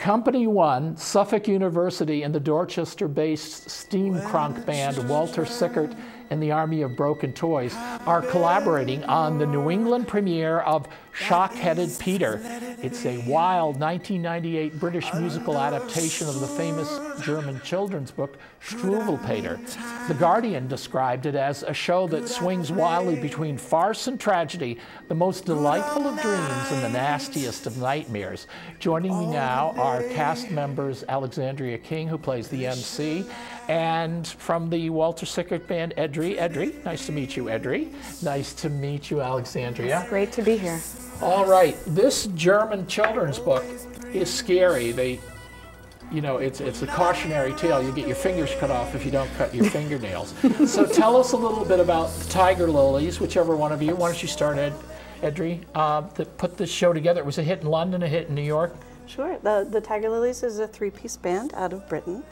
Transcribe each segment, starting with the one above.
Company One, Suffolk University, and the Dorchester-based steam crunk band Walter Sickert and the Army of Broken Toys are collaborating on the New England premiere of Shockheaded Peter. It's a wild 1998 British musical adaptation of the famous German children's book Struwwelpeter. The Guardian described it as a show that swings wildly between farce and tragedy, the most delightful of dreams and the nastiest of nightmares. Joining me now are cast members Alexandria King, who plays the MC, and from the Walter Sickert band, Edrie. Edrie, nice to meet you, Edrie. Nice to meet you, Alexandria. It's great to be here. All right, this German children's book is scary. It's a cautionary tale. You get your fingers cut off if you don't cut your fingernails. So tell us a little bit about the Tiger Lilies, whichever one of you. Why don't you start, Edrie, that put this show together? It was a hit in London, a hit in New York. Sure. The Tiger Lilies is a three-piece band out of Britain.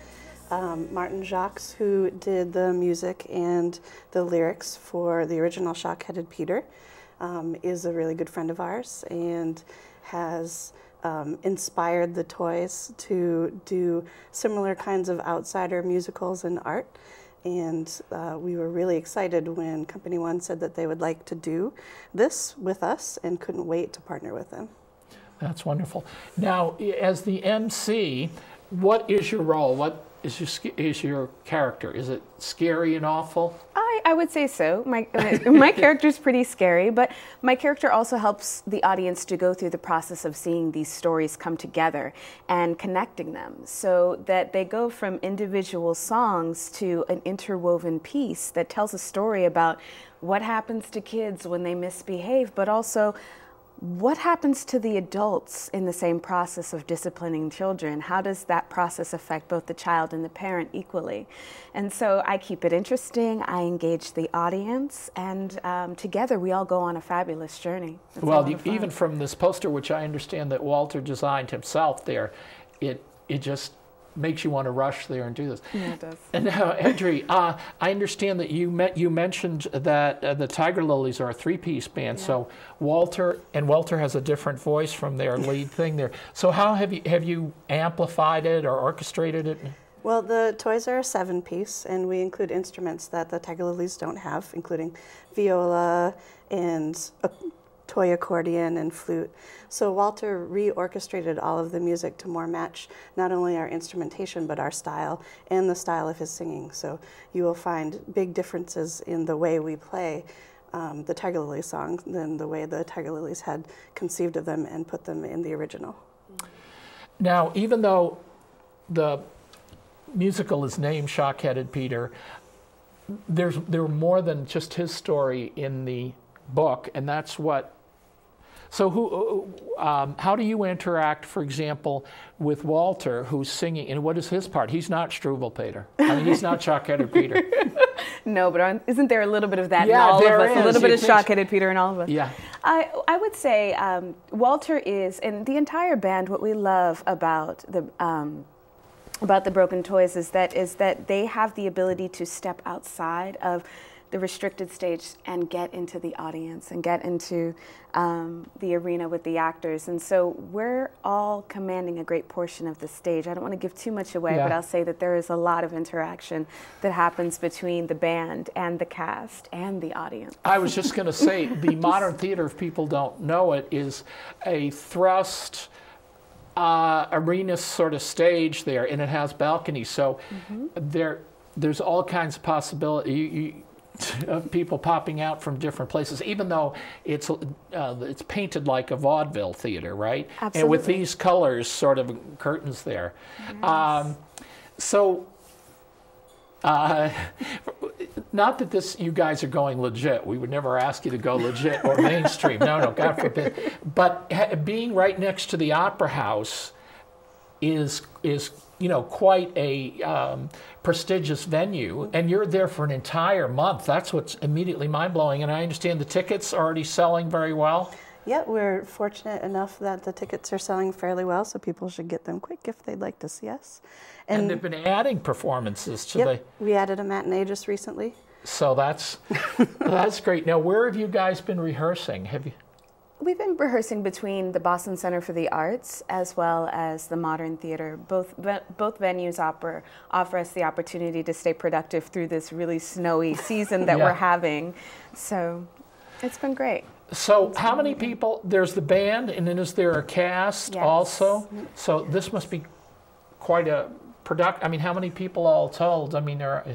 Martin Jacques, who did the music and the lyrics for the original Shockheaded Peter, is a really good friend of ours and has inspired the Toys to do similar kinds of outsider musicals and art. And we were really excited when Company One said that they would like to do this with us and couldn't wait to partner with them. That's wonderful. Now, as the MC, what is your role? What is your character? Is it scary and awful? I would say so. My character is pretty scary, but my character also helps the audience to go through the process of seeing these stories come together and connecting them so that they go from individual songs to an interwoven piece that tells a story about what happens to kids when they misbehave, but also what happens to the adults in the same process of disciplining children? How does that process affect both the child and the parent equally? And so I keep it interesting, I engage the audience, and together we all go on a fabulous journey. It's well, even from this poster, which I understand that Walter designed himself there, it just makes you want to rush there and do this. Yeah, it does. And now, Edrie, I understand that you mentioned that the Tiger Lilies are a three-piece band. Yeah. So Walter has a different voice from their lead thing there. So how have you amplified it or orchestrated it? Well, the Toys are a seven-piece, and we include instruments that the Tiger Lilies don't have, including viola and a toy accordion and flute. So Walter re-orchestrated all of the music to more match not only our instrumentation but our style and the style of his singing. So you will find big differences in the way we play the Tiger Lily songs than the way the Tiger Lilies had conceived of them and put them in the original. Now, even though the musical is named Shockheaded Peter, there are more than just his story in the book, and that's what. So how do you interact, for example, with Walter, who's singing, and what is his part? He's not Struwwelpeter. I mean, he's not Shockheaded Peter. No, but isn't there a little bit of that in all of us? A little bit of Shockheaded Peter in all of us. Yeah. I would say Walter is, and the entire band, what we love about the Broken Toys is that they have the ability to step outside of the restricted stage and get into the audience and get into the arena with the actors. And so we're all commanding a great portion of the stage. I don't want to give too much away, but I'll say that there is a lot of interaction that happens between the band and the cast and the audience. I was just going to say, the modern theater, if people don't know it, is a thrust arena sort of stage there, and it has balconies. So there's all kinds of possibility of people popping out from different places, even though it's painted like a vaudeville theater, right? Absolutely. And with these colors, sort of curtains there. Yes. Not that you guys are going legit. We would never ask you to go legit or mainstream. No, God forbid. But being right next to the Opera House is quite a prestigious venue, and you're there for an entire month. That's what's immediately mind-blowing. And I understand the tickets are already selling very well. Yeah, we're fortunate enough that the tickets are selling fairly well, so people should get them quick if they'd like to see us. And they've been adding performances to we added a matinee just recently. So that's great. Now, where have you guys been rehearsing? Have you? We've been rehearsing between the Boston Center for the Arts as well as the Modern Theater. Both venues offer us the opportunity to stay productive through this really snowy season that we're having. So it's been great. So how many people, there's the band, and then is there a cast also? So this must be quite a production. I mean, how many people all told? I mean, there are...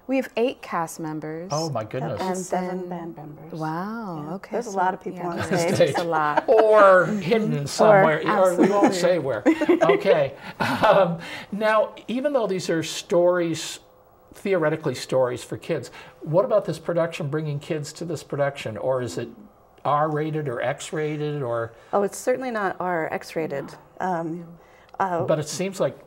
We have 8 cast members. Oh my goodness. And 7 band members. Wow, okay. There's a lot of people on stage. It's a lot. Or hidden somewhere, or we won't absolutely. say where. Okay. Now, even though these are stories, theoretically stories for kids, what about this production, bringing kids to this production? Or is it R-rated or X-rated? Or? Oh, it's certainly not R, X-rated. But it seems like,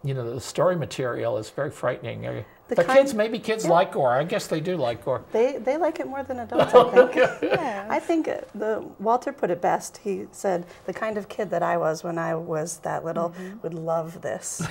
you know, the story material is very frightening. But maybe kids like gore. I guess they do like gore. They like it more than adults, I think. I think Walter put it best. He said, the kind of kid that I was when I was that little would love this.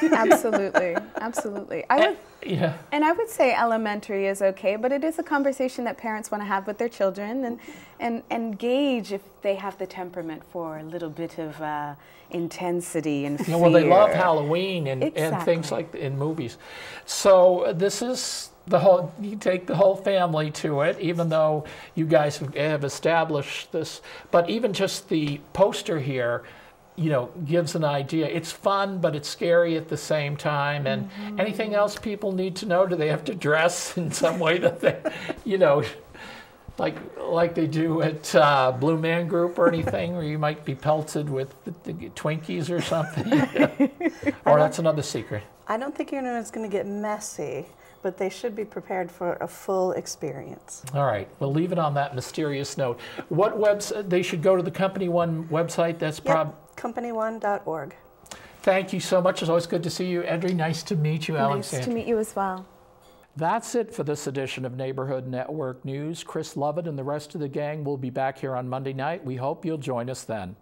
Absolutely, absolutely. And I would say elementary is okay, but it is a conversation that parents want to have with their children and gauge if they have the temperament for a little bit of intensity and fear. Well, they love Halloween and things like in movies. So this is the whole, you take the whole family to it, even though you guys have established this. But even just the poster here, you know, gives an idea. It's fun, but it's scary at the same time. And anything else people need to know? Do they have to dress in some way that they, you know, like they do at Blue Man Group or anything, where you might be pelted with the Twinkies or something? Or that's another secret. I don't think it's going to get messy, but they should be prepared for a full experience. All right, we'll leave it on that mysterious note. What website? They should go to the Company One website. That's company1.org. Thank you so much. It's always good to see you, Edrie. Nice to meet you, Alexandria. Nice to meet you as well. That's it for this edition of Neighborhood Network News. Chris Lovett and the rest of the gang will be back here on Monday night. We hope you'll join us then.